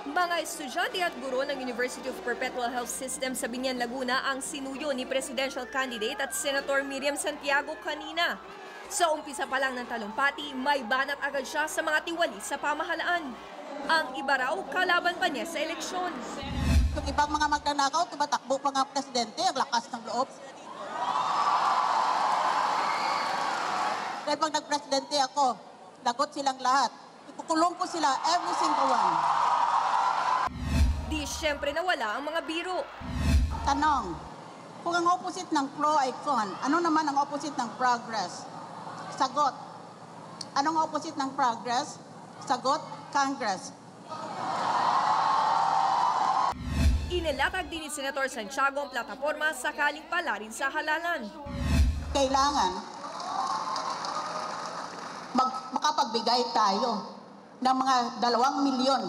Mga estudyante at guro ng University of Perpetual Health System sa Biñan, Laguna ang sinuyo ni presidential candidate at Senator Miriam Santiago kanina. Sa umpisa pa lang ng talumpati, may banat agad siya sa mga tiwali sa pamahalaan. Ang iba raw, kalaban pa niya sa eleksyon. Yung ibang mga magnanakaw, tumatakbo pa nga presidente, ang lakas ng loob. Dahil pag nagpresidente ako, lagot silang lahat. Ikukulong ko sila, every single one. Di siyempre nawala ang mga biro. Tanong, kung ang opposite ng pro ay con, ano naman ang opposite ng progress? Sagot, anong opposite ng progress? Sagot, Congress. Inilatag din ni Senator Santiago ang plataporma sakaling palarin sa halalan. Kailangan makapagbigay tayo ng mga 2 milyon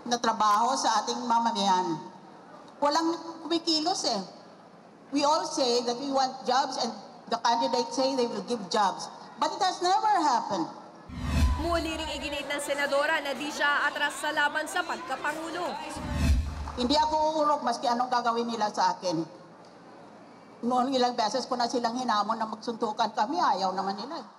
na trabaho sa ating mamamayan. Walang kumikilos eh. We all say that we want jobs and the candidates say they will give jobs. But it has never happened. Muli ring iginit ng senadora na di siya atras sa laban sa pagkapangulo. Hindi ako uurok maski anong gagawin nila sa akin. Noon ilang beses ko na silang hinamon na magsuntukan kami, ayaw naman nila.